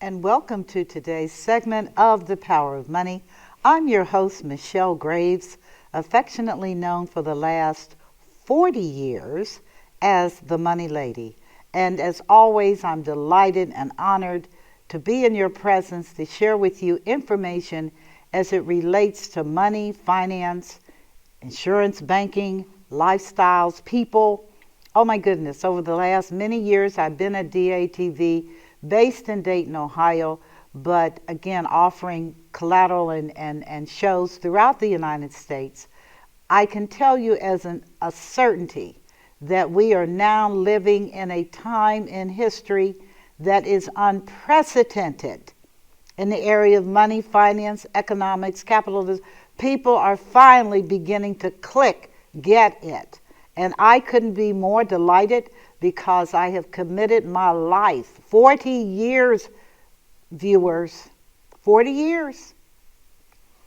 and welcome to today's segment of The Power of Money. I'm your host, Michelle Graves, affectionately known for the last 40 years as the Money Lady. And as always, I'm delighted and honored to be in your presence to share with you information as it relates to money, finance, insurance, banking, lifestyles, people. Oh my goodness, over the last many years, I've been at DATV based in Dayton, Ohio, but again, offering collateral and shows throughout the United States. I can tell you as a certainty that we are now living in a time in history that is unprecedented in the area of money, finance, economics, capitalism. People are finally beginning to get it. And I couldn't be more delighted because I have committed my life, 40 years, viewers, 40 years,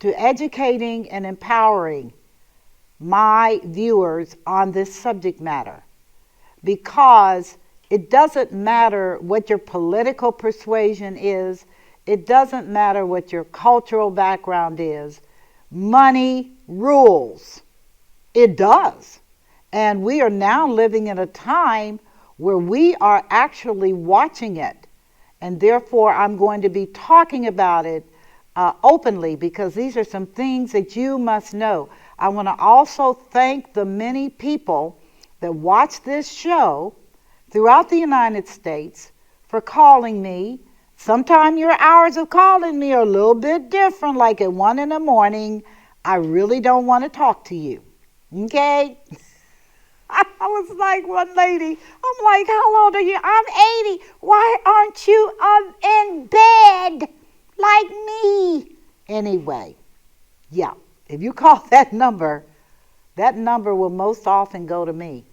to educating and empowering my viewers on this subject matter. Because it doesn't matter what your political persuasion is, it doesn't matter what your cultural background is, money rules. It does. And we are now living in a time where we are actually watching it. And therefore, I'm going to be talking about it openly because these are some things that you must know. I want to also thank the many people that watch this show throughout the United States for calling me. Sometimes your hours of calling me are a little bit different, like at 1 in the morning. I really don't want to talk to you. Okay? I was like one lady, I'm like, how old are you? I'm 80. Why aren't you in bed like me? Anyway, yeah, if you call that number will most often go to me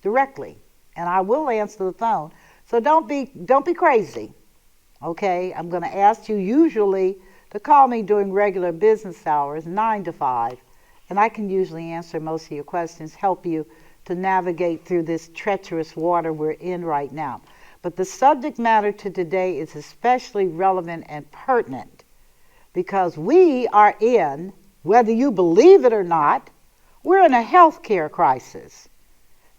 directly, and I will answer the phone. So don't be crazy, okay? I'm going to ask you usually to call me during regular business hours, 9 to 5, and I can usually answer most of your questions, help you to navigate through this treacherous water we're in right now. But the subject matter to today is especially relevant and pertinent because we are in, whether you believe it or not, we're in a healthcare crisis.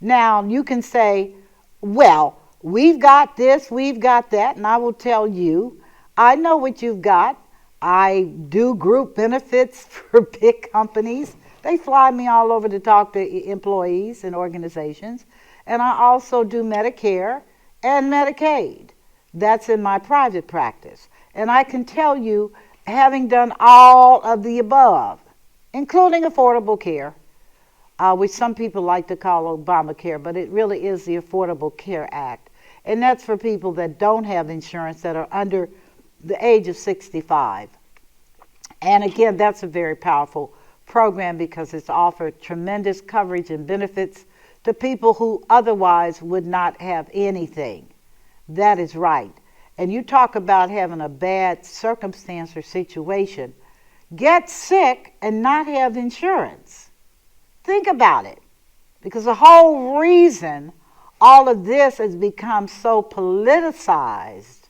Now, you can say, well, we've got this, we've got that, and I will tell you, I know what you've got. I do group benefits for big companies. They fly me all over to talk to employees and organizations. And I also do Medicare and Medicaid. That's in my private practice. And I can tell you, having done all of the above, including Affordable Care, which some people like to call Obamacare, but it really is the Affordable Care Act. And that's for people that don't have insurance that are under the age of 65. And again, that's a very powerful program because it's offered tremendous coverage and benefits to people who otherwise would not have anything. That is right. And you talk about having a bad circumstance or situation. Get sick and not have insurance. Think about it. Because the whole reason all of this has become so politicized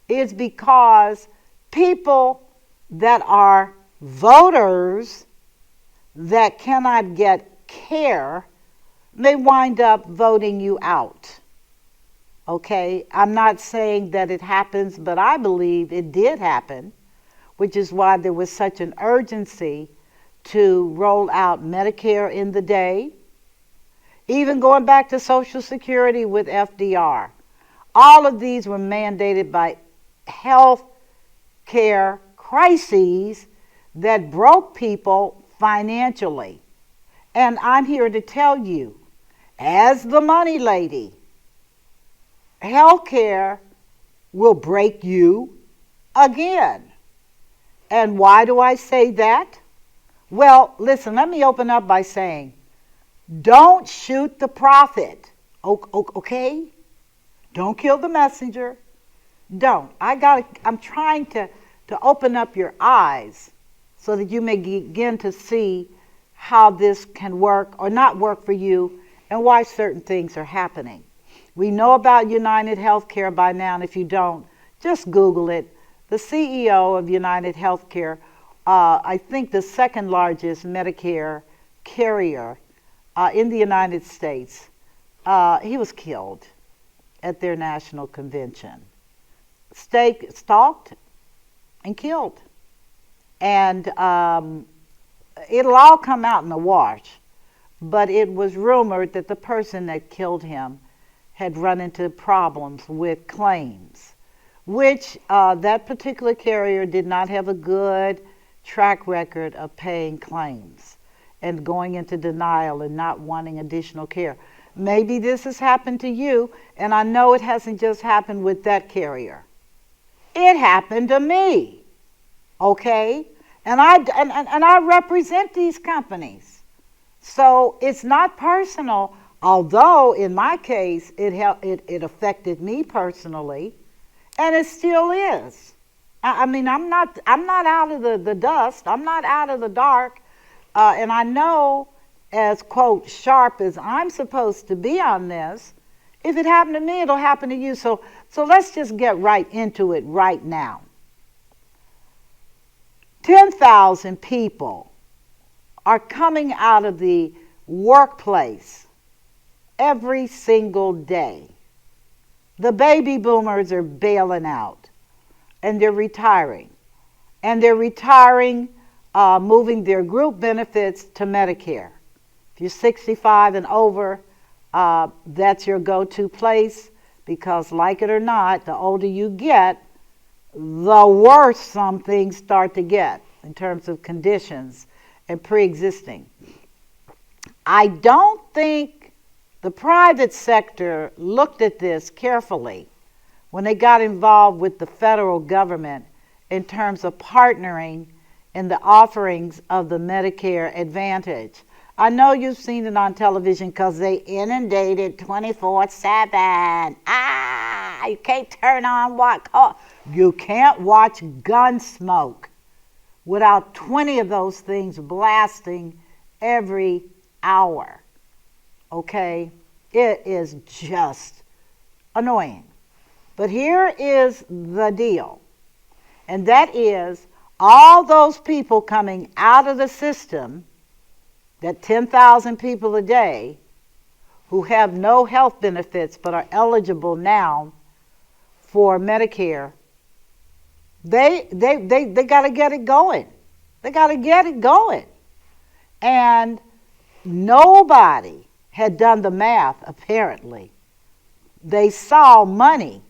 is because people that are voters that cannot get care may wind up voting you out. Okay? I'm not saying that it happens, but I believe it did happen, which is why there was such an urgency to roll out Medicare in the day, even going back to Social Security with FDR. All of these were mandated by health care crises that broke people financially. And I'm here to tell you, as the Money Lady, healthcare will break you again. And why do I say that? Well, listen, let me open up by saying, don't shoot the prophet, okay? Don't kill the messenger. Don't. I'm trying to open up your eyes so that you may begin to see how this can work or not work for you and why certain things are happening. We know about United Healthcare by now, and if you don't, Just Google it. The CEO of United Healthcare, I think the second largest Medicare carrier in the United States, he was killed at their national convention. Stalked and killed. And it'll all come out in the wash. But it was rumored that the person that killed him had run into problems with claims, which that particular carrier did not have a good track record of paying claims and going into denial and not wanting additional care. Maybe this has happened to you, and I know it hasn't just happened with that carrier. It happened to me, okay? And I represent these companies. So it's not personal, although in my case it affected me personally, and it still is. I mean, I'm not out of the dust. I'm not out of the dark, and I know, as quote sharp as I'm supposed to be on this, if it happened to me, it'll happen to you. So let's just get right into it right now. 10,000 people are coming out of the workplace every single day. The baby boomers are bailing out, and they're retiring. And they're retiring, moving their group benefits to Medicare. If you're 65 and over, that's your go-to place, because like it or not, the older you get, the worse some things start to get in terms of conditions and pre-existing. I don't think the private sector looked at this carefully when they got involved with the federal government in terms of partnering in the offerings of the Medicare Advantage. I know you've seen it on television because they inundated 24/7. You can't turn on what? You can't watch Gunsmoke without 20 of those things blasting every hour. Okay? It is just annoying. But here is the deal. And that is all those people coming out of the system, that 10,000 people a day who have no health benefits but are eligible now for Medicare, they got to get it going. They got to get it going. And nobody had done the math, apparently. They saw money.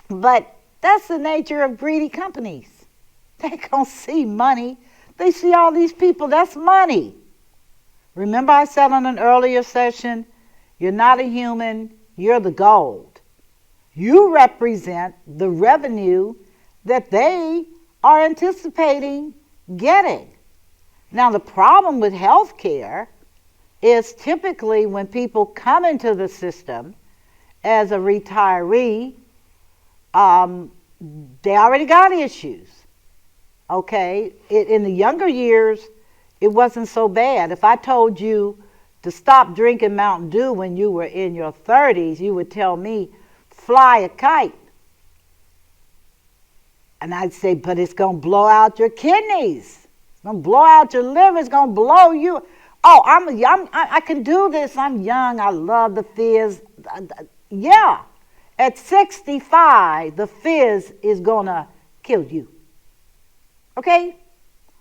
But that's the nature of greedy companies. They don't see money. They see all these people. That's money. Remember I said on an earlier session, you're not a human, you're the gold. You represent the revenue that they are anticipating getting. Now, the problem with health care is typically when people come into the system as a retiree, they already got issues. Okay? In the younger years, it wasn't so bad. If I told you to stop drinking Mountain Dew when you were in your 30s, you would tell me, fly a kite. And I'd say, but it's going to blow out your kidneys. It's going to blow out your liver. It's going to blow you. Oh, I can do this. I'm young. I love the fizz. Yeah. At 65, the fizz is going to kill you. Okay?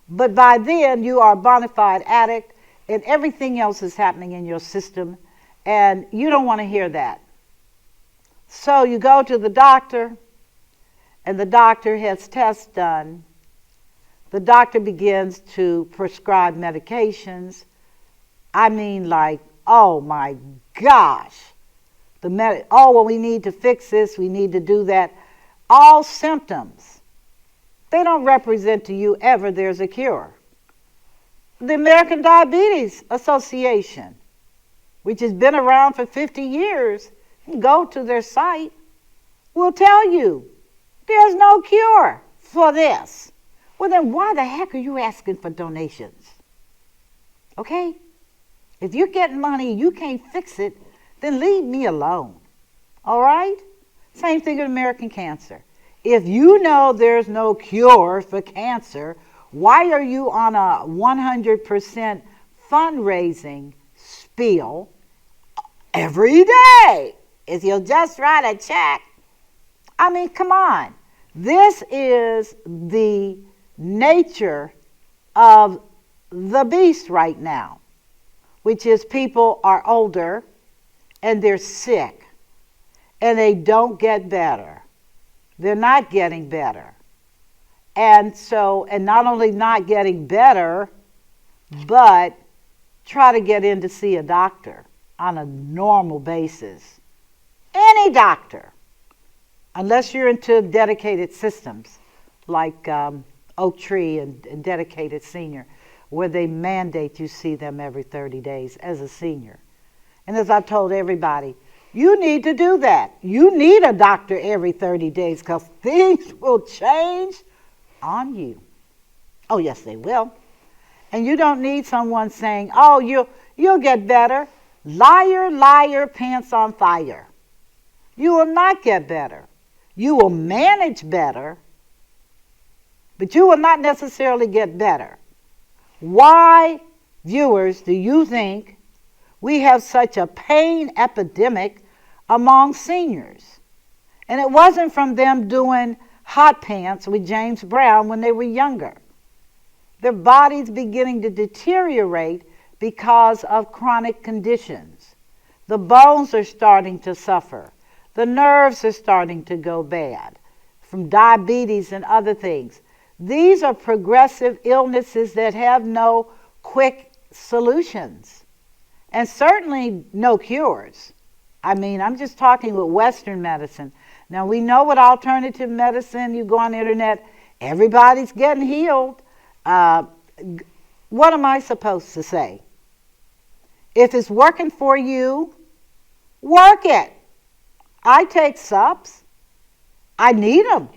But by then, you are a bona fide addict, and everything else is happening in your system, and you don't want to hear that. So you go to the doctor, and the doctor has tests done. The doctor begins to prescribe medications. I mean, like, oh my gosh. Well, we need to fix this, we need to do that. All symptoms. They don't represent to you ever there's a cure. The American Diabetes Association, which has been around for 50 years, go to their site, will tell you there's no cure for this. Well, then why the heck are you asking for donations? Okay? If you're getting money and you can't fix it, then leave me alone. All right? Same thing with American Cancer. If you know there's no cure for cancer, why are you on a 100% fundraising spiel every day? If you'll just write a check. I mean, come on. This is the nature of the beast right now, which is people are older and they're sick and they don't get better. They're not getting better. And not only not getting better, but try to get in to see a doctor on a normal basis. Any doctor, unless you're into dedicated systems like Oak Tree and Dedicated Senior, where they mandate you see them every 30 days as a senior. And as I've told everybody, you need to do that. You need a doctor every 30 days because things will change on you. Oh, yes, they will. And you don't need someone saying, oh, you'll get better. Liar, liar, pants on fire. You will not get better. You will manage better, but you will not necessarily get better. Why, viewers, do you think we have such a pain epidemic among seniors? And it wasn't from them doing hot pants with James Brown when they were younger. Their bodies beginning to deteriorate because of chronic conditions. The bones are starting to suffer. The nerves are starting to go bad from diabetes and other things. These are progressive illnesses that have no quick solutions and certainly no cures. I mean, I'm just talking with Western medicine. Now, we know with alternative medicine, you go on the internet, everybody's getting healed. What am I supposed to say? If it's working for you, work it. I take subs. I need them.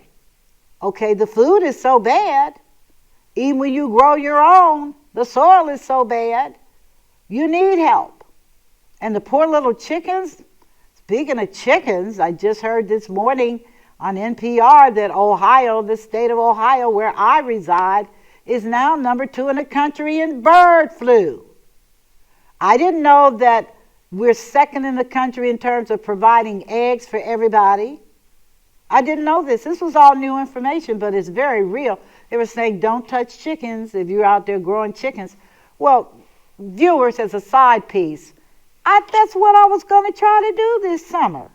Okay, the food is so bad. Even when you grow your own, the soil is so bad. You need help. And the poor little chickens, speaking of chickens, I just heard this morning on NPR that Ohio, the state of Ohio where I reside, is now number 2 in the country in bird flu. I didn't know that we're second in the country in terms of providing eggs for everybody. I didn't know this. This was all new information, but it's very real. They were saying don't touch chickens if you're out there growing chickens. Well, viewers, as a side piece, that's what I was going to try to do this summer.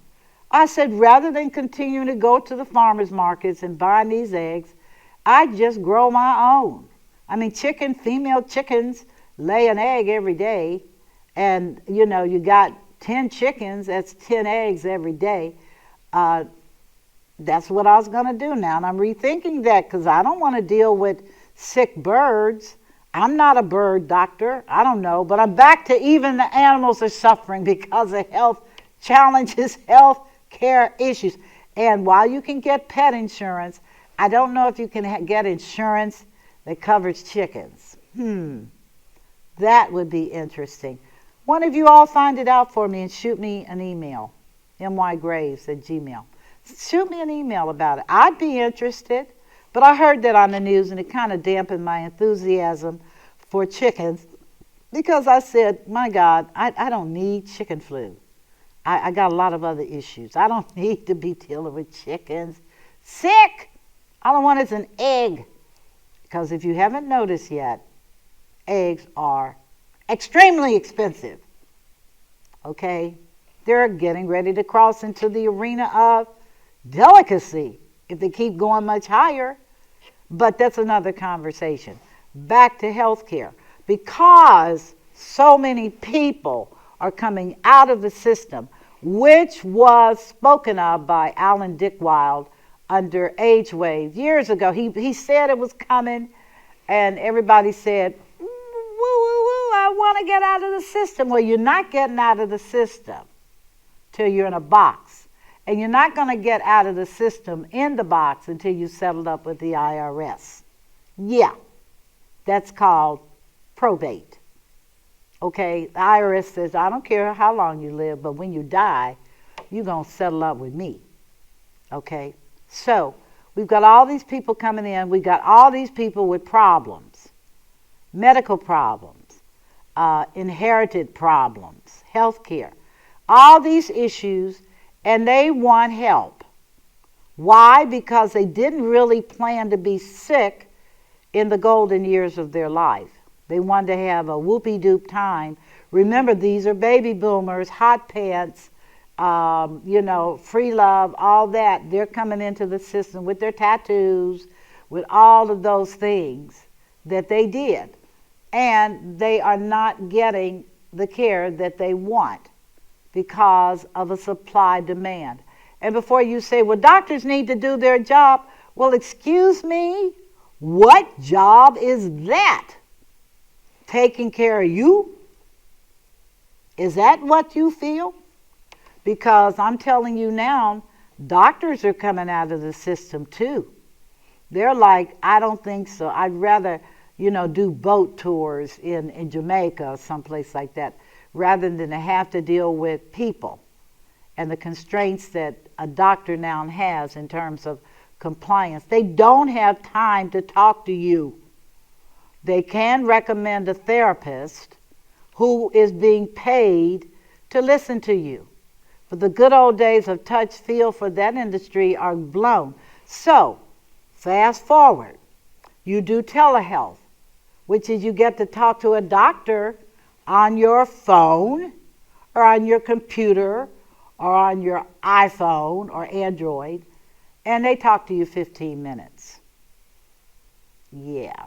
I said rather than continuing to go to the farmers markets and buying these eggs, I just grow my own. I mean, female chickens lay an egg every day. And, you got 10 chickens, that's 10 eggs every day. That's what I was going to do now. And I'm rethinking that because I don't want to deal with sick birds. I'm not a bird doctor. I don't know. But I'm back to even the animals are suffering because of health challenges, health care issues. And while you can get pet insurance, I don't know if you can get insurance that covers chickens. That would be interesting. One of you all find it out for me and shoot me an email, mygraves@gmail. Shoot me an email about it. I'd be interested, but I heard that on the news and it kind of dampened my enthusiasm for chickens because I said, my God, I don't need chicken flu. I got a lot of other issues. I don't need to be dealing with chickens. Sick! All I want is an egg. Because if you haven't noticed yet, eggs are extremely expensive. Okay? They're getting ready to cross into the arena of delicacy if they keep going much higher. But that's another conversation. Back to healthcare. Because so many people are coming out of the system, which was spoken of by Alan Dickwild under Age Wave years ago. He said it was coming, and everybody said, woo, woo, woo, I want to get out of the system. Well, you're not getting out of the system till you're in a box. And you're not going to get out of the system in the box until you settled up with the IRS. Yeah, that's called probate. Okay, the IRS says, I don't care how long you live, but when you die, you're going to settle up with me. Okay, so We've got all these people coming in. We've got all these people with problems, medical problems, inherited problems, health care, all these issues, and they want help. Why? Because they didn't really plan to be sick in the golden years of their life. They wanted to have a whoopee-doop time. Remember, these are baby boomers, hot pants, free love, all that. They're coming into the system with their tattoos, with all of those things that they did. And they are not getting the care that they want because of a supply demand. And before you say, well, doctors need to do their job, well, excuse me, what job is that? Taking care of you? Is that what you feel? Because I'm telling you now, doctors are coming out of the system too. They're like, I don't think so. I'd rather, do boat tours in Jamaica or someplace like that, rather than to have to deal with people and the constraints that a doctor now has in terms of compliance. They don't have time to talk to you. They can recommend a therapist who is being paid to listen to you. But the good old days of touch feel for that industry are blown. So, fast forward. You do telehealth, which is you get to talk to a doctor on your phone or on your computer or on your iPhone or Android, and they talk to you 15 minutes. Yeah.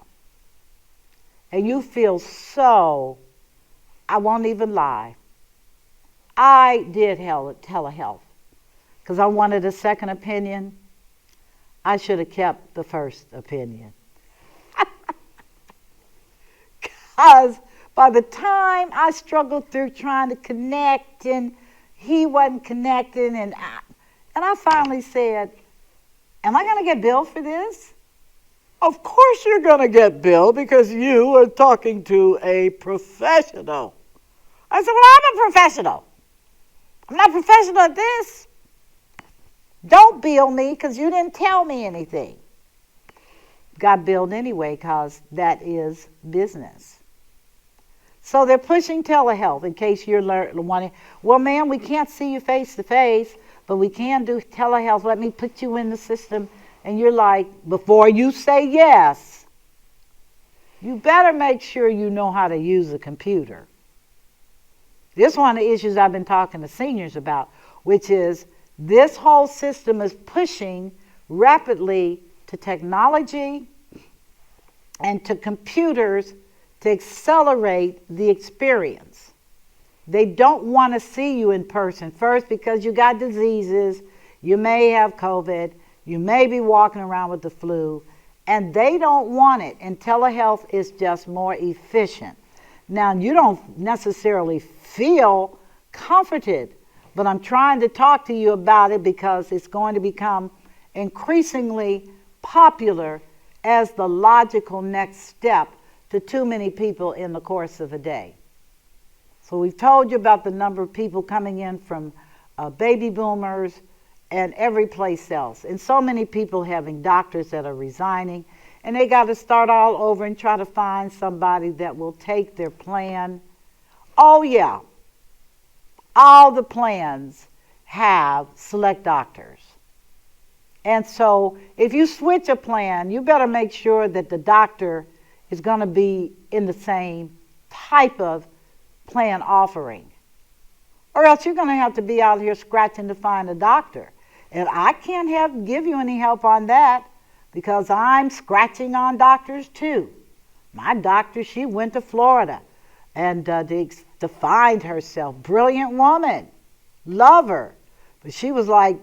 And you feel so, I won't even lie, I did telehealth because I wanted a second opinion. I should have kept the first opinion. Because by the time I struggled through trying to connect and he wasn't connecting, and I finally said, am I going to get billed for this? Of course you're going to get billed because you are talking to a professional. I said, well, I'm a professional. I'm not professional at this. Don't bill me because you didn't tell me anything. Got billed anyway because that is business. So they're pushing telehealth in case you're wanting, well, ma'am, we can't see you face to face, but we can do telehealth. Let me put you in the system. And you're like, before you say yes, you better make sure you know how to use a computer. This is one of the issues I've been talking to seniors about, which is this whole system is pushing rapidly to technology and to computers to accelerate the experience. They don't want to see you in person. First, because you got diseases, you may have COVID, you may be walking around with the flu, and they don't want it. And telehealth is just more efficient. Now, you don't necessarily feel comforted, but I'm trying to talk to you about it because it's going to become increasingly popular as the logical next step to too many people in the course of a day. So we've told you about the number of people coming in from baby boomers and every place else. And so many people having doctors that are resigning, and they got to start all over and try to find somebody that will take their plan. Oh yeah, all the plans have select doctors. And so if you switch a plan, you better make sure that the doctor is going to be in the same type of plan offering. Or else you're going to have to be out here scratching to find a doctor. And I can't give you any help on that because I'm scratching on doctors too. My doctor, she went to Florida and to find herself. Brilliant woman. Love her. But she was like,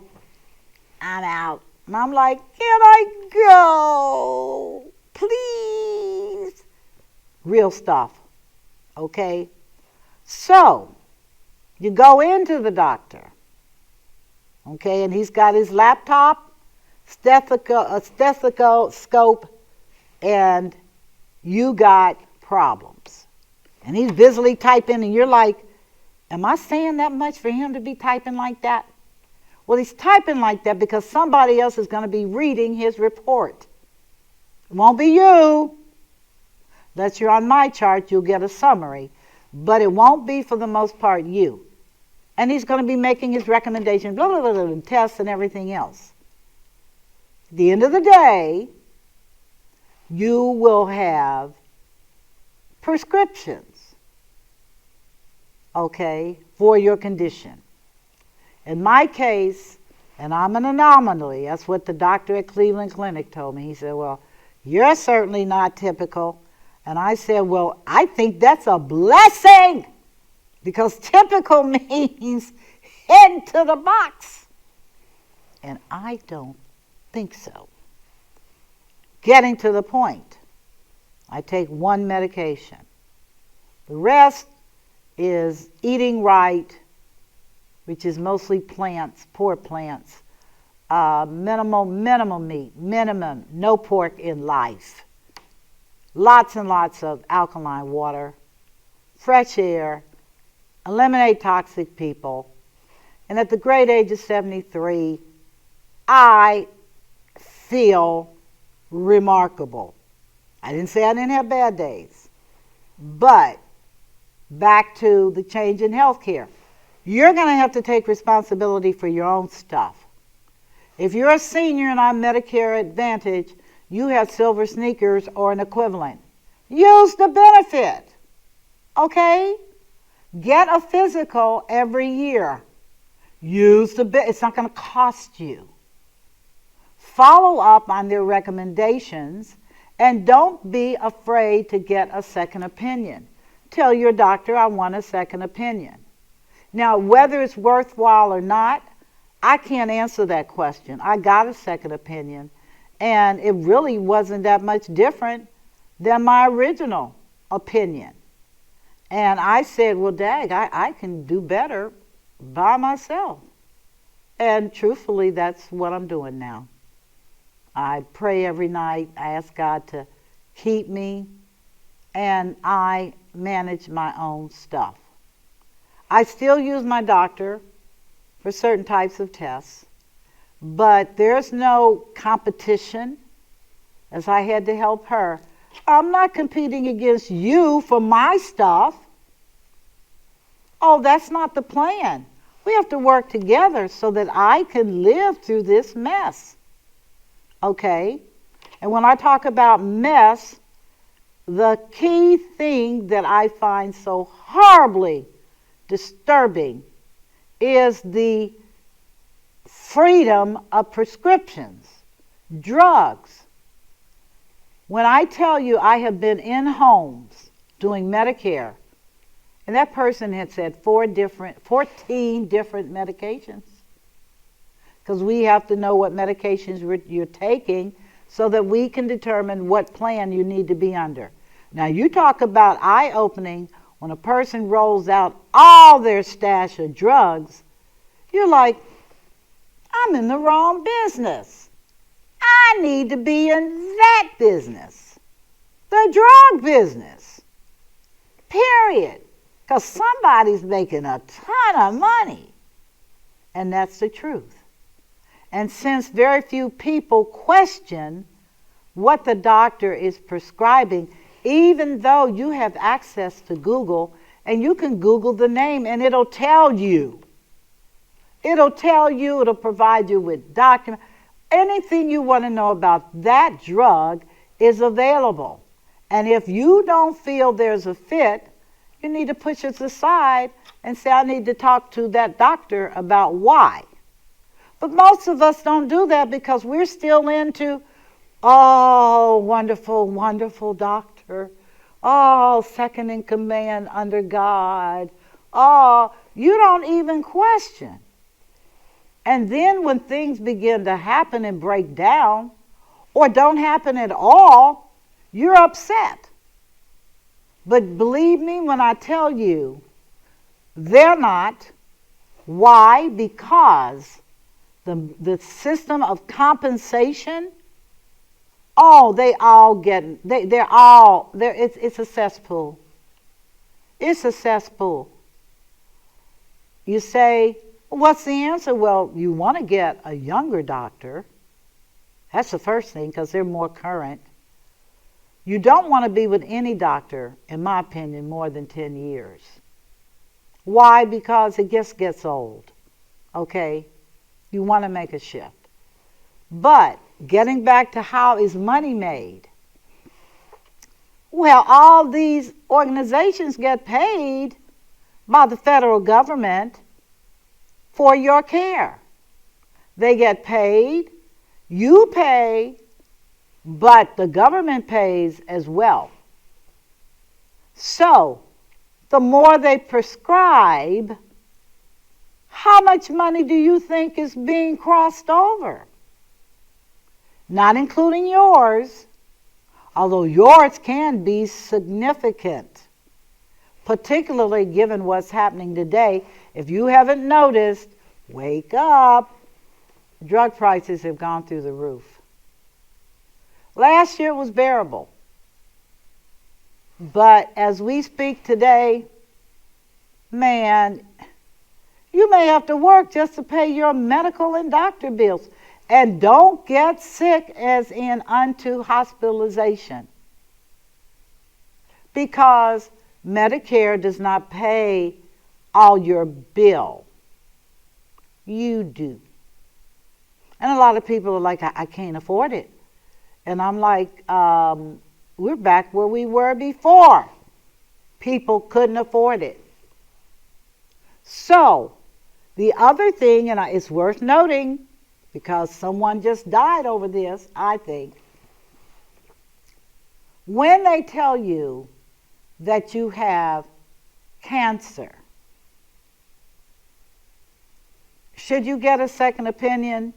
I'm out. And I'm like, can I go? Please. Real stuff. Okay? So, you go into the doctor. Okay, and he's got his laptop, stethoscope, and you got problems. And he's busily typing, and you're like, am I saying that much for him to be typing like that? Well, he's typing like that because somebody else is going to be reading his report. It won't be you. Unless you're on my chart, you'll get a summary. But it won't be, for the most part, you. And he's going to be making his recommendations, blah, blah, blah, blah, tests and everything else. At the end of the day, you will have prescriptions, okay, for your condition. In my case, and I'm an anomaly, that's what the doctor at Cleveland Clinic told me. He said, well, you're certainly not typical. And I said, well, I think that's a blessing, because typical means into the box. And I don't think so. Getting to the point, I take one medication. The rest is eating right, which is mostly plants, poor plants, minimum meat, no pork in life, lots and lots of alkaline water, fresh air, eliminate toxic people. And at the great age of 73, I feel remarkable. I didn't say I didn't have bad days, but back to the change in healthcare. You're going to have to take responsibility for your own stuff. If you're a senior and on Medicare Advantage, you have silver sneakers or an equivalent. Use the benefit, okay? Get a physical every year. Use the it's not going to cost you. Follow up on their recommendations, and don't be afraid to get a second opinion. Tell your doctor, I want a second opinion. Now, whether it's worthwhile or not, I can't answer that question. I got a second opinion, and it really wasn't that much different than my original opinion. And I said, well, dag, I can do better by myself. And truthfully, that's what I'm doing now. I pray every night. I ask God to keep me, and I manage my own stuff. I still use my doctor for certain types of tests, but there's no competition, as I had to help her. I'm not competing against you for my stuff. Oh, that's not the plan. We have to work together so that I can live through this mess. Okay? And when I talk about mess, the key thing that I find so horribly disturbing is the freedom of prescriptions, drugs. When I tell you I have been in homes doing Medicare, and that person had said 14 different medications, because we have to know what medications you're taking so that we can determine what plan you need to be under. Now, you talk about eye-opening when a person rolls out all their stash of drugs. You're like, I'm in the wrong business. I need to be in that business, the drug business, period. Because somebody's making a ton of money. And that's the truth. And since very few people question what the doctor is prescribing, even though you have access to Google, and you can Google the name and it'll tell you. It'll tell you, it'll provide you with documents. Anything you want to know about that drug is available. And if you don't feel there's a fit, you need to push it aside and say, I need to talk to that doctor about why. But most of us don't do that because we're still into, oh, wonderful, wonderful doctor. Oh, second in command under God. Oh, you don't even question. And then when things begin to happen and break down, or don't happen at all, you're upset. But believe me when I tell you, they're not. Why? Because the system of compensation, it's a cesspool. It's a cesspool. You say, What's the answer? Well, you want to get a younger doctor. That's the first thing because they're more current. You don't want to be with any doctor, in my opinion, more than 10 years. Why? Because it just gets old. Okay? You want to make a shift. But getting back to how is money made? Well, all these organizations get paid by the federal government for your care. They get paid, you pay, but the government pays as well. So, the more they prescribe, how much money do you think is being crossed over? Not including yours, although yours can be significant, particularly given what's happening today. If you haven't noticed, wake up. Drug prices have gone through the roof. Last year was bearable. But as we speak today, man, you may have to work just to pay your medical and doctor bills. And don't get sick as in unto hospitalization. Because Medicare does not pay all your bill. You do. And a lot of people are like, I can't afford it. And I'm like, we're back where we were before. People couldn't afford it. So, the other thing, and it's worth noting, because someone just died over this, I think, when they tell you that you have cancer, should you get a second opinion?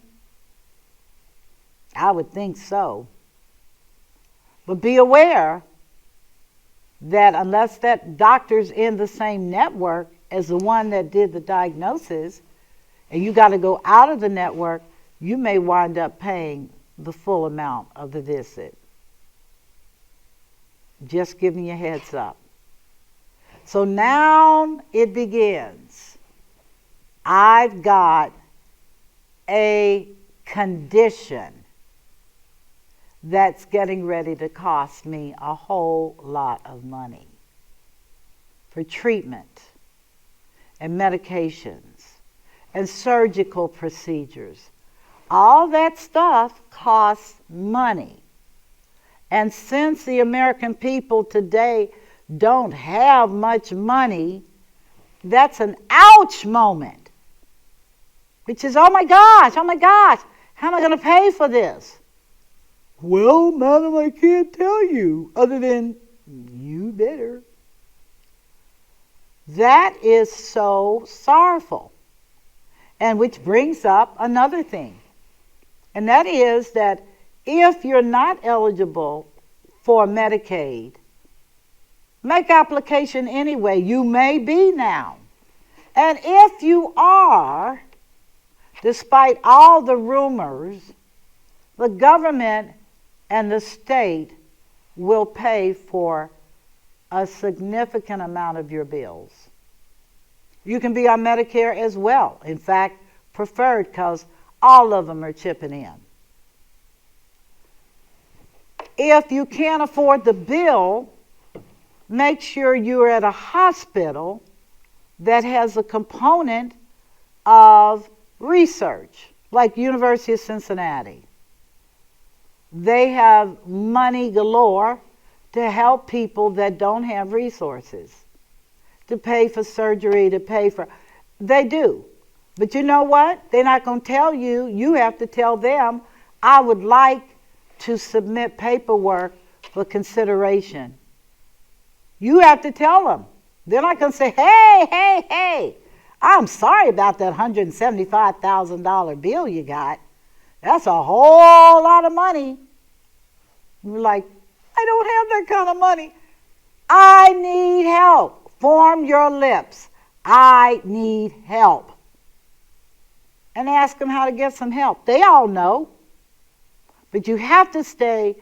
I would think so. But be aware that unless that doctor's in the same network as the one that did the diagnosis, and you got to go out of the network, you may wind up paying the full amount of the visit. Just giving you a heads up. So now it begins. I've got a condition that's getting ready to cost me a whole lot of money for treatment and medications and surgical procedures. All that stuff costs money. And since the American people today don't have much money, that's an ouch moment. Which is, oh my gosh, how am I going to pay for this? Well, madam, I can't tell you, other than you better. That is so sorrowful. And which brings up another thing. And that is that if you're not eligible for Medicaid, make application anyway. You may be now. And if you are, despite all the rumors, the government and the state will pay for a significant amount of your bills. You can be on Medicare as well. In fact, preferred, because all of them are chipping in. If you can't afford the bill, make sure you're at a hospital that has a component of research, like University of Cincinnati. They have money galore to help people that don't have resources, to pay for surgery, to pay for... They do. But you know what? They're not going to tell you. You have to tell them, I would like to submit paperwork for consideration. You have to tell them. They're not going to say, hey, I'm sorry about that $175,000 bill you got. That's a whole lot of money. You're like, I don't have that kind of money. I need help. Form your lips. I need help. And ask them how to get some help. They all know. But you have to stay,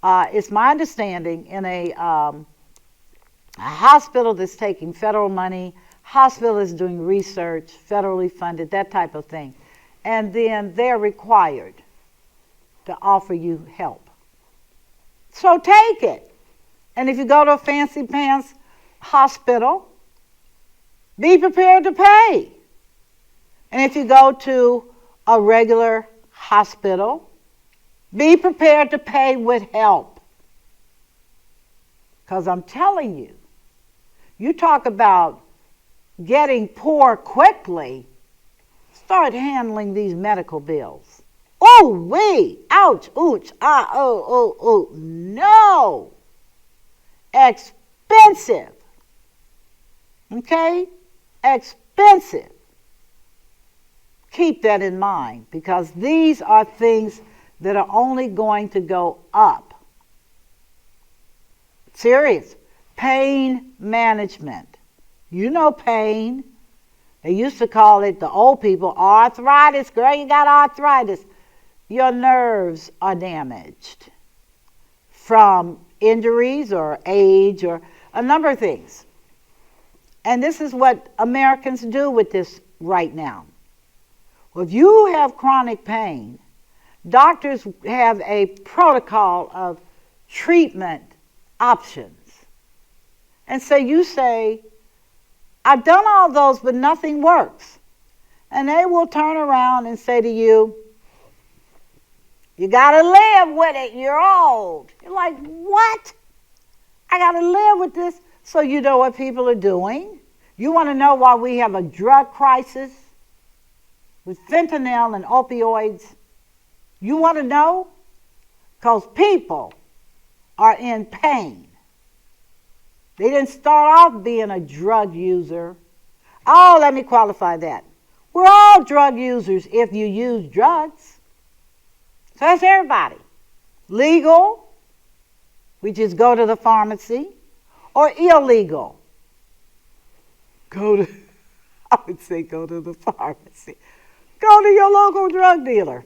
it's my understanding, in a A hospital that's taking federal money, hospital is doing research, federally funded, that type of thing. And then they're required to offer you help. So take it. And if you go to a fancy pants hospital, be prepared to pay. And if you go to a regular hospital, be prepared to pay with help. Because I'm telling you, you talk about getting poor quickly, start handling these medical bills. Oh, wee, ouch, ooch, ah, oh, no. Expensive. Okay? Expensive. Keep that in mind because these are things that are only going to go up. Serious. Pain management. You know pain. They used to call it, the old people, arthritis. Girl, you got arthritis. Your nerves are damaged from injuries or age or a number of things. And this is what Americans do with this right now. Well, if you have chronic pain, doctors have a protocol of treatment options. And so you say, I've done all those, but nothing works. And they will turn around and say to you, you got to live with it. You're old. You're like, what? I got to live with this. So you know what people are doing? You want to know why we have a drug crisis with fentanyl and opioids? You want to know? Because people are in pain. They didn't start off being a drug user. Oh, let me qualify that. We're all drug users if you use drugs. So that's everybody. Legal, we just go to the pharmacy, or illegal. I would say go to the pharmacy. Go to your local drug dealer.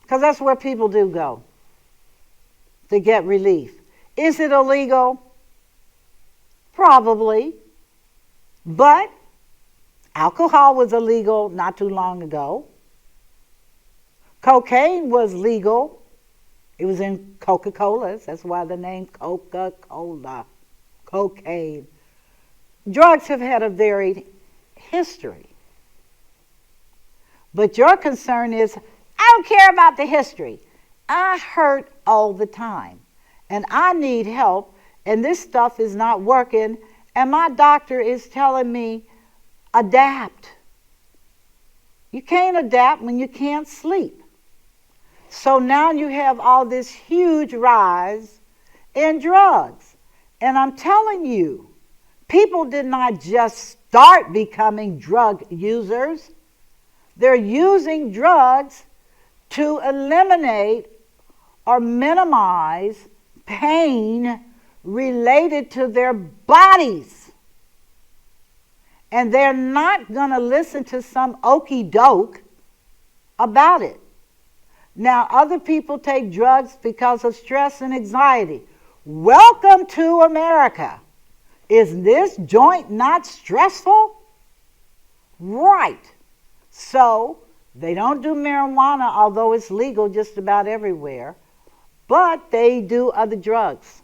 Because that's where people do go to get relief. Is it illegal? Probably. But alcohol was illegal not too long ago. Cocaine was legal. It was in Coca-Colas. That's why the name Coca-Cola. Cocaine. Drugs have had a varied history. But your concern is, I don't care about the history. I hurt all the time. And I need help. And this stuff is not working. And my doctor is telling me, adapt. You can't adapt when you can't sleep. So now you have all this huge rise in drugs. And I'm telling you, people did not just start becoming drug users. They're using drugs to eliminate or minimize pain related to their bodies. And they're not going to listen to some okey doke about it. Now, other people take drugs because of stress and anxiety. Welcome to America. Is this joint not stressful? Right. So, they don't do marijuana, although it's legal just about everywhere, but they do other drugs.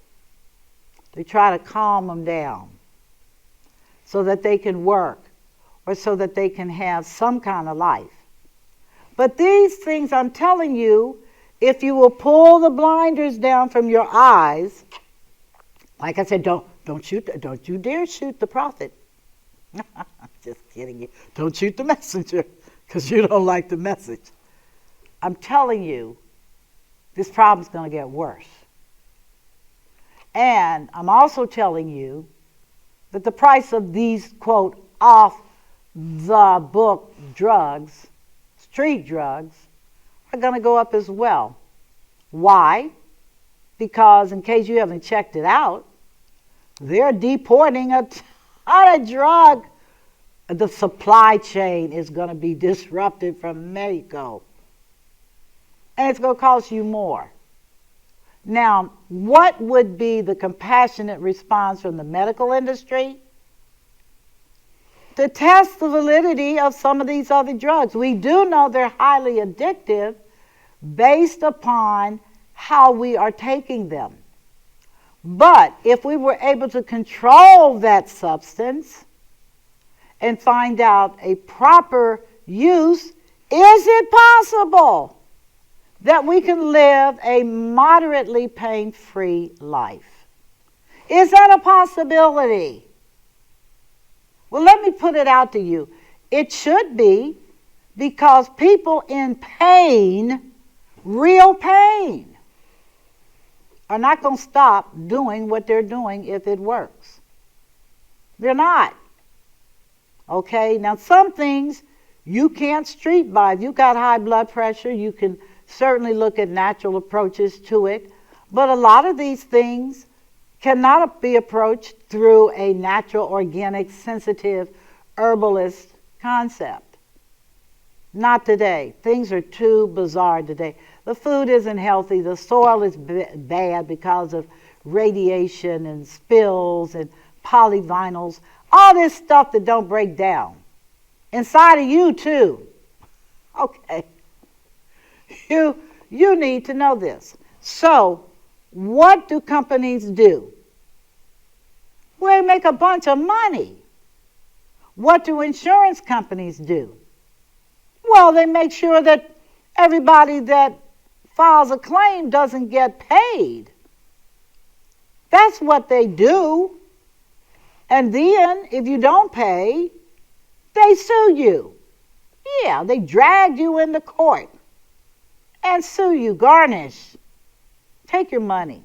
They try to calm them down so that they can work or so that they can have some kind of life. But these things, I'm telling you, if you will pull the blinders down from your eyes, like I said, don't you dare shoot the prophet. Just kidding you. Don't shoot the messenger because you don't like the message. I'm telling you, this problem's going to get worse. And I'm also telling you that the price of these, quote, off the book drugs, street drugs, are going to go up as well. Why? Because, in case you haven't checked it out, they're deporting a ton of drug. The supply chain is going to be disrupted from Mexico. And it's going to cost you more. Now, what would be the compassionate response from the medical industry? To test the validity of some of these other drugs. We do know they're highly addictive based upon how we are taking them. But if we were able to control that substance and find out a proper use, is it possible that we can live a moderately pain-free life? Is that a possibility? Well, let me put it out to you. It should be, because people in pain, real pain, are not going to stop doing what they're doing if it works. They're not. Okay? Now, some things you can't street by. If you've got high blood pressure, you can certainly look at natural approaches to it. But a lot of these things cannot be approached through a natural, organic, sensitive, herbalist concept. Not today. Things are too bizarre today. The food isn't healthy. The soil is bad because of radiation and spills and polyvinyls. All this stuff that don't break down. Inside of you, too. Okay. You need to know this. So, what do companies do? Well, they make a bunch of money. What do insurance companies do? Well, they make sure that everybody that files a claim doesn't get paid. That's what they do. And then, if you don't pay, they sue you. Yeah, they drag you into court and sue you, garnish. Take your money.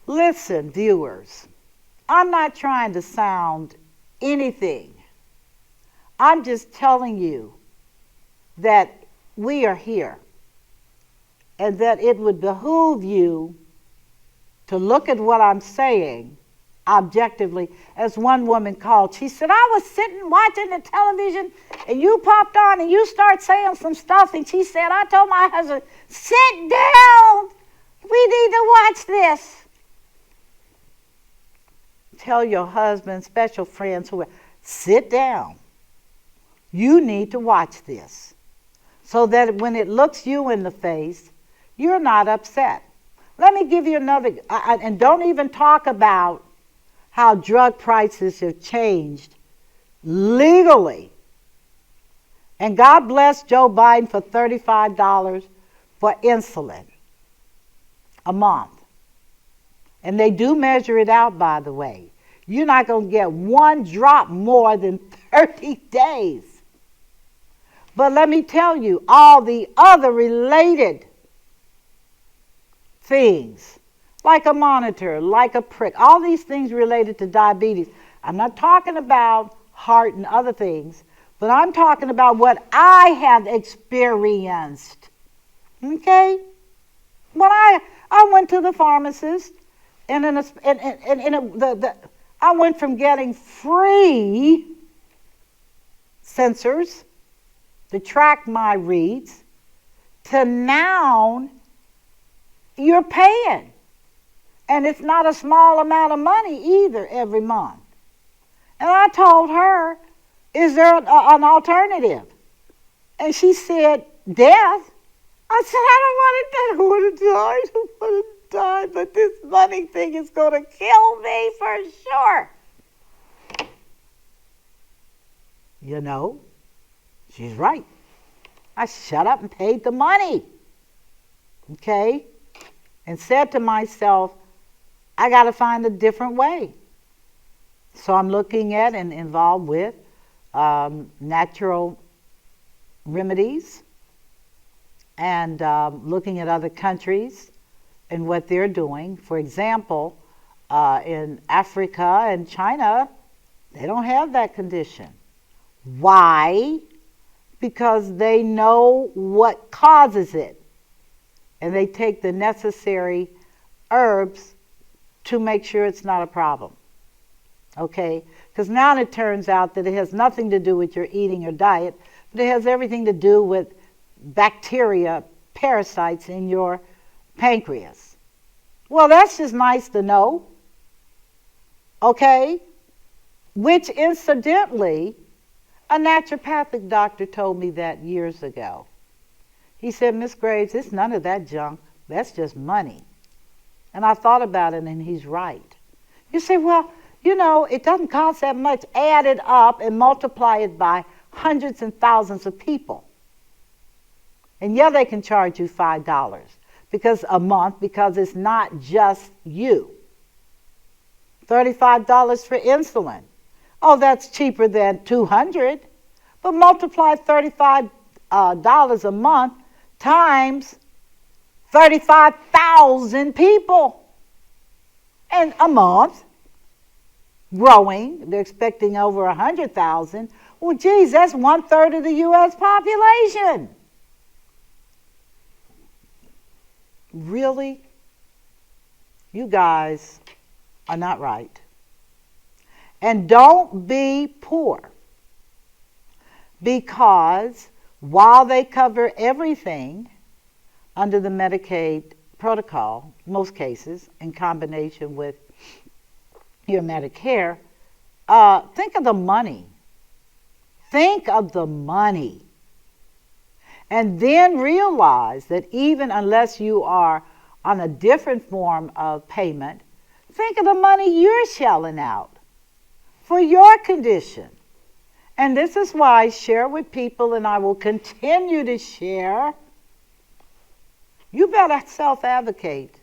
Listen, viewers, I'm not trying to sound anything. I'm just telling you that we are here and that it would behoove you to look at what I'm saying objectively. As one woman called, she said, I was sitting watching the television and you popped on and you start saying some stuff, and she said, I told my husband, sit down, we need to watch this. Tell your husband, special friends, whoever, sit down. You need to watch this so that when it looks you in the face, you're not upset. Let me give you another, and don't even talk about how drug prices have changed legally. And God bless Joe Biden for $35 for insulin a month. And they do measure it out, by the way. You're not going to get one drop more than 30 days. But let me tell you, all the other related things, like a monitor, like a prick, all these things related to diabetes. I'm not talking about heart and other things, but I'm talking about what I have experienced. Okay? When I went to the pharmacist, and I went from getting free sensors to track my reads to now you're paying. And it's not a small amount of money either every month. And I told her, is there an alternative? And she said, death. I said, I don't want to die. I don't want to die, but this money thing is going to kill me for sure. You know, she's right. I shut up and paid the money. Okay? And said to myself, I got to find a different way. So I'm looking at and involved with natural remedies and looking at other countries and what they're doing. For example, in Africa and China, they don't have that condition. Why? Because they know what causes it. And they take the necessary herbs to make sure it's not a problem. Okay? Because now it turns out that it has nothing to do with your eating or diet, but it has everything to do with bacteria, parasites in your pancreas. Well, that's just nice to know, okay? Which incidentally, a naturopathic doctor told me that years ago. He said, Miss Graves, it's none of that junk. That's just money. And I thought about it, and he's right. You say, well, it doesn't cost that much. Add it up and multiply it by hundreds and thousands of people. And yeah, they can charge you $5 a month because it's not just you. $35 for insulin. Oh, that's cheaper than $200. But multiply $35 a month times 35,000 people. And a month, growing, they're expecting over 100,000. Well, geez, that's 1/3 of the U.S. population. Really? You guys are not right. And don't be poor, because while they cover everything under the Medicaid protocol, most cases, in combination with your Medicare, think of the money. Think of the money. And then realize that even unless you are on a different form of payment, think of the money you're shelling out for your condition. And this is why I share with people, and I will continue to share. You better self-advocate.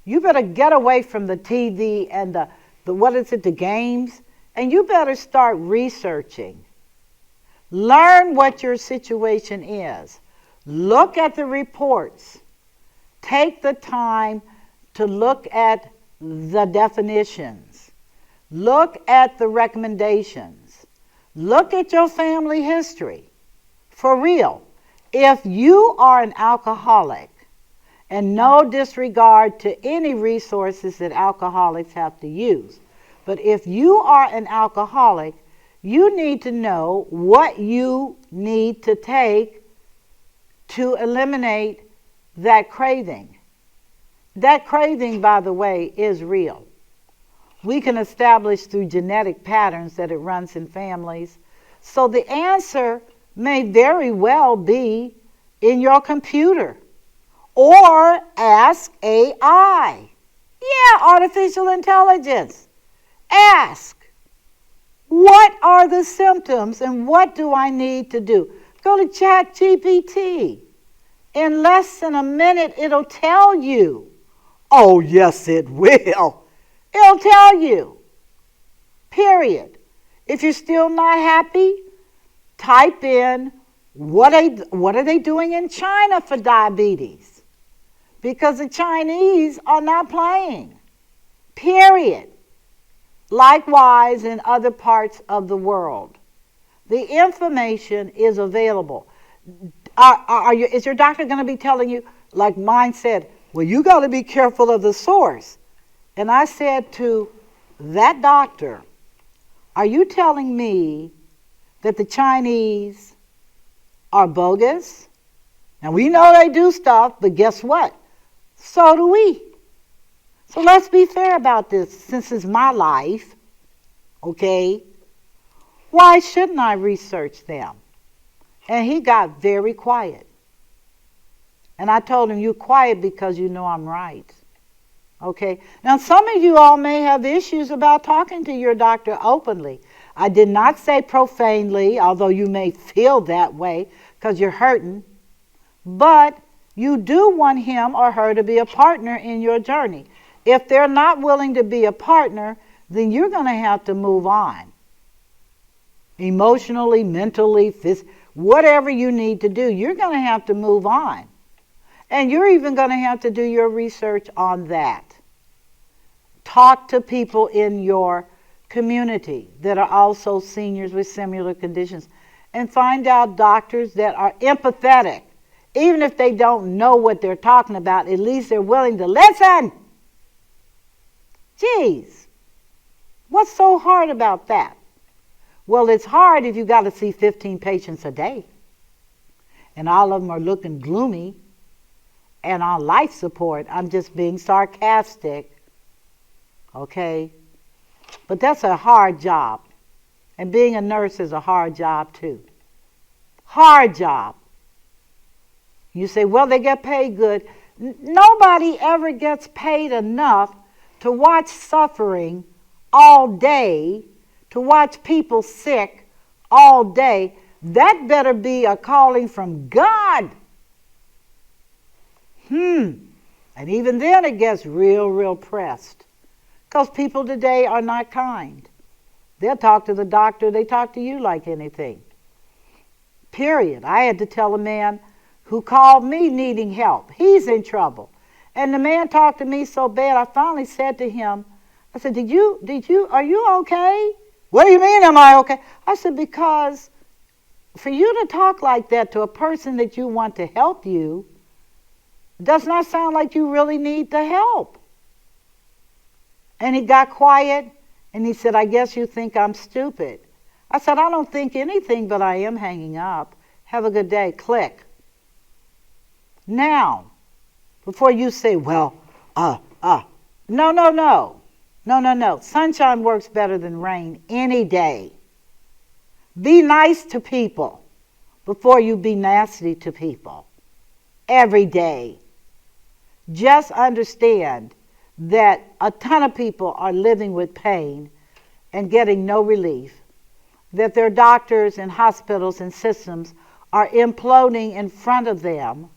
You better get away from the TV and the games, and you better start researching. Learn what your situation is. Look at the reports. Take the time to look at the definitions. Look at the recommendations. Look at your family history. For real, if you are an alcoholic, and no disregard to any resources that alcoholics have to use, but if you are an alcoholic, you need to know what you need to take to eliminate that craving. That craving, by the way, is real. We can establish through genetic patterns that it runs in families. So the answer may very well be in your computer. Or ask AI. Yeah, artificial intelligence. Ask, what are the symptoms and what do I need to do? Go to ChatGPT. In less than a minute, it'll tell you. Oh, yes, it will. It'll tell you. Period. If you're still not happy, type in, what are they doing in China for diabetes? Because the Chinese are not playing. Period. Likewise in other parts of the world. The information is available. Is your doctor going to be telling you, like mine said, well, you got to be careful of the source? And I said to that doctor, are you telling me that the Chinese are bogus? Now, we know they do stuff, but guess what? So do we. So let's be fair about this. Since it's my life, okay, why shouldn't I research them? And he got very quiet. And I told him, you're quiet because you know I'm right. Okay? Now, some of you all may have issues about talking to your doctor openly. I did not say profanely, although you may feel that way because you're hurting. But you do want him or her to be a partner in your journey. If they're not willing to be a partner, then you're going to have to move on. Emotionally, mentally, whatever you need to do, you're going to have to move on. And you're even going to have to do your research on that. Talk to people in your community that are also seniors with similar conditions and find out doctors that are empathetic. Even if they don't know what they're talking about, at least they're willing to listen. Geez, what's so hard about that? Well, it's hard if you've got to see 15 patients a day, and all of them are looking gloomy, and on life support. I'm just being sarcastic, okay? But that's a hard job. And being a nurse is a hard job too. Hard job. You say, well, they get paid good. Nobody ever gets paid enough to watch suffering all day, to watch people sick all day. That better be a calling from God. And even then it gets real pressed. Because people today are not kind. They'll talk to the doctor, they talk to you like anything. Period. I had to tell a man who called me needing help. He's in trouble. And the man talked to me so bad, I finally said to him, I said, are you okay? What do you mean, am I okay? I said, because for you to talk like that to a person that you want to help you does not sound like you really need the help. And he got quiet and he said, I guess you think I'm stupid. I said, I don't think anything, but I am hanging up. Have a good day. Click. Now, before you say, well, no. Sunshine works better than rain any day. Be nice to people before you be nasty to people. Every day. Just understand that a ton of people are living with pain and getting no relief, that their doctors and hospitals and systems are imploding in front of them,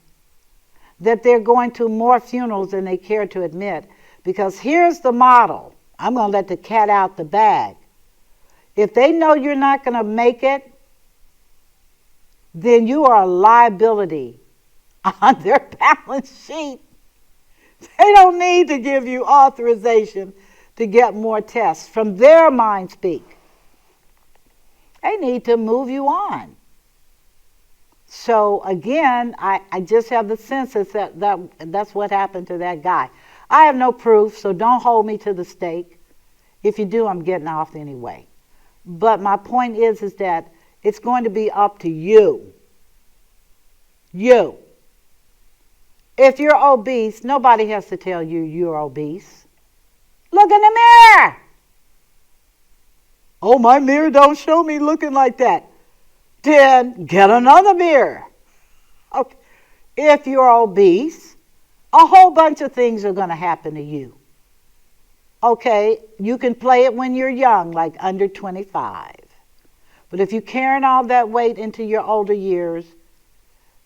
that they're going to more funerals than they care to admit, because here's the model. I'm going to let the cat out the bag. If they know you're not going to make it, then you are a liability on their balance sheet. They don't need to give you authorization to get more tests from their mind speak. They need to move you on. So again, I just have the sense that's what happened to that guy. I have no proof, so don't hold me to the stake. If you do, I'm getting off anyway. But my point is that it's going to be up to you. You. If you're obese, nobody has to tell you you're obese. Look in the mirror. Oh, my mirror don't show me looking like that. Then get another mirror. Okay. If you're obese, a whole bunch of things are going to happen to you. Okay, you can play it when you're young, like under 25. But if you're carrying all that weight into your older years,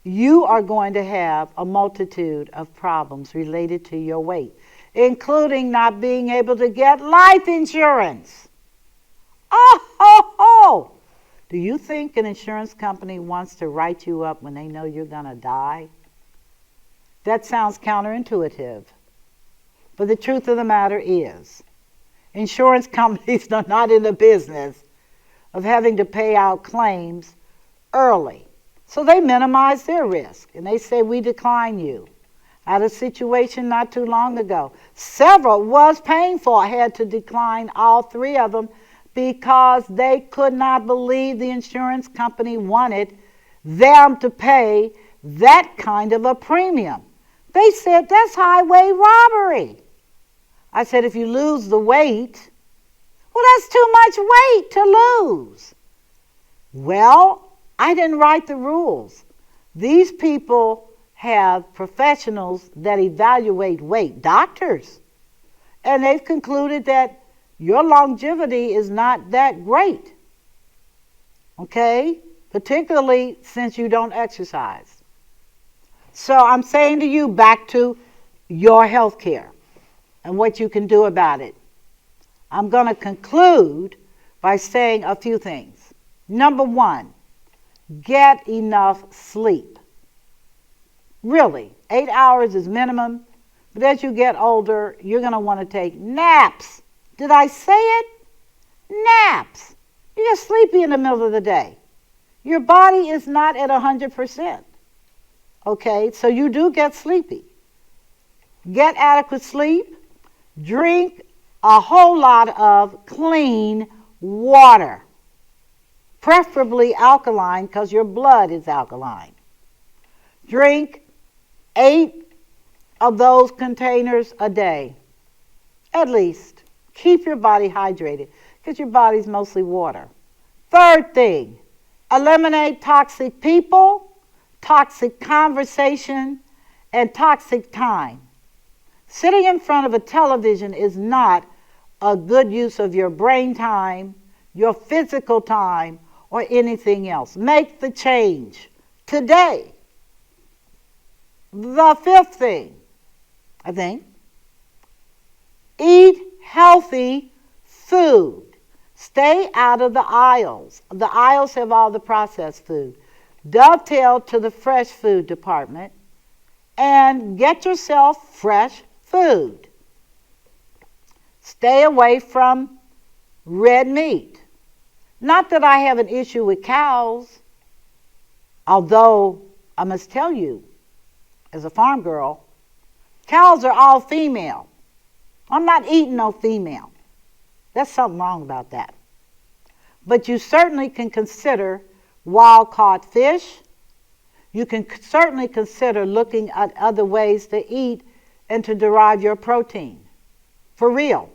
you are going to have a multitude of problems related to your weight, including not being able to get life insurance. Oh! Do you think an insurance company wants to write you up when they know you're going to die? That sounds counterintuitive. But the truth of the matter is, insurance companies are not in the business of having to pay out claims early. So they minimize their risk, and they say, we decline you. I had a situation not too long ago. Several was painful. I had to decline all 3 of them because they could not believe the insurance company wanted them to pay that kind of a premium. They said, that's highway robbery. I said, if you lose the weight, well, that's too much weight to lose. Well, I didn't write the rules. These people have professionals that evaluate weight, doctors, and they've concluded that your longevity is not that great, okay? Particularly since you don't exercise. So I'm saying to you, back to your health care and what you can do about it. I'm going to conclude by saying a few things. Number 1, get enough sleep. Really, 8 hours is minimum, but as you get older, you're going to want to take naps. Did I say it? Naps. You get sleepy in the middle of the day. Your body is not at 100%. Okay, so you do get sleepy. Get adequate sleep. Drink a whole lot of clean water. Preferably alkaline, because your blood is alkaline. Drink 8 of those containers a day, at least. Keep your body hydrated because your body's mostly water. Third thing, eliminate toxic people, toxic conversation, and toxic time. Sitting in front of a television is not a good use of your brain time, your physical time, or anything else. Make the change today. The fifth thing, I think, eat healthy food. Stay out of the aisles. The aisles have all the processed food. Dovetail to the fresh food department and get yourself fresh food. Stay away from red meat. Not that I have an issue with cows, although I must tell you, as a farm girl, cows are all female. I'm not eating no female. There's something wrong about that. But you certainly can consider wild-caught fish. You can certainly consider looking at other ways to eat and to derive your protein. For real.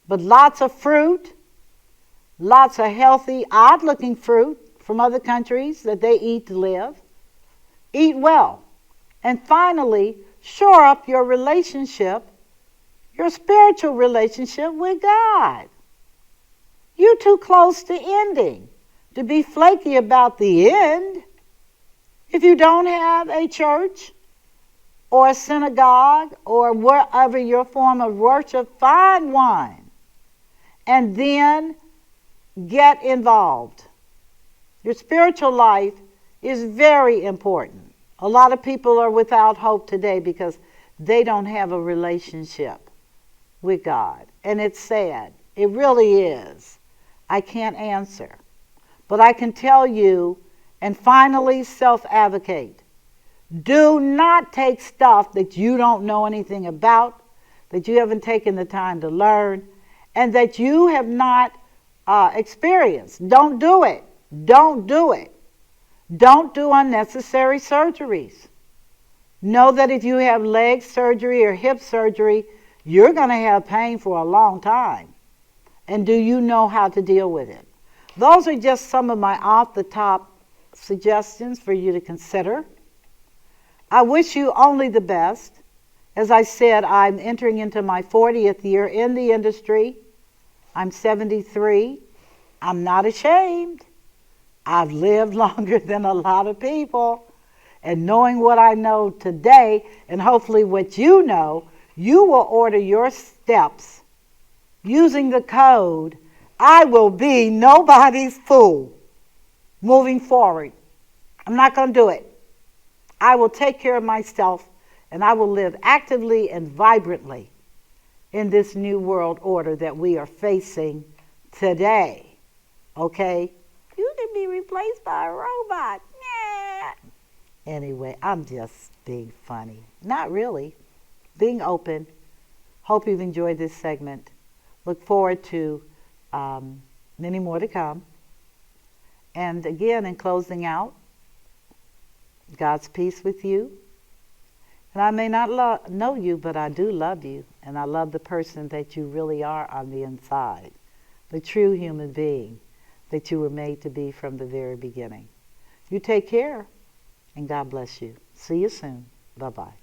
But lots of fruit, lots of healthy, odd-looking fruit from other countries that they eat to live. Eat well. And finally, shore up your relationship, your spiritual relationship with God. You're too close to ending to be flaky about the end. If you don't have a church or a synagogue or wherever your form of worship, find one and then get involved. Your spiritual life is very important. A lot of people are without hope today because they don't have a relationship with God. And it's sad. It really is. I can't answer. But I can tell you, and finally self-advocate, do not take stuff that you don't know anything about, that you haven't taken the time to learn, and that you have not experienced. Don't do it. Don't do it. Don't do unnecessary surgeries. Know that if you have leg surgery or hip surgery, you're going to have pain for a long time. And do you know how to deal with it? Those are just some of my off-the-top suggestions for you to consider. I wish you only the best. As I said, I'm entering into my 40th year in the industry. I'm 73. I'm not ashamed. I've lived longer than a lot of people. And knowing what I know today, and hopefully what you know, you will order your steps using the code, I will be nobody's fool moving forward. I'm not going to do it. I will take care of myself, and I will live actively and vibrantly in this new world order that we are facing today. Okay? You can be replaced by a robot. Nah. Anyway, I'm just being funny. Not really. Being open. Hope you've enjoyed this segment. Look forward to many more to come. And again, in closing out, God's peace with you. And I may not know you, but I do love you. And I love the person that you really are on the inside. The true human being that you were made to be from the very beginning. You take care, and God bless you. See you soon. Bye-bye.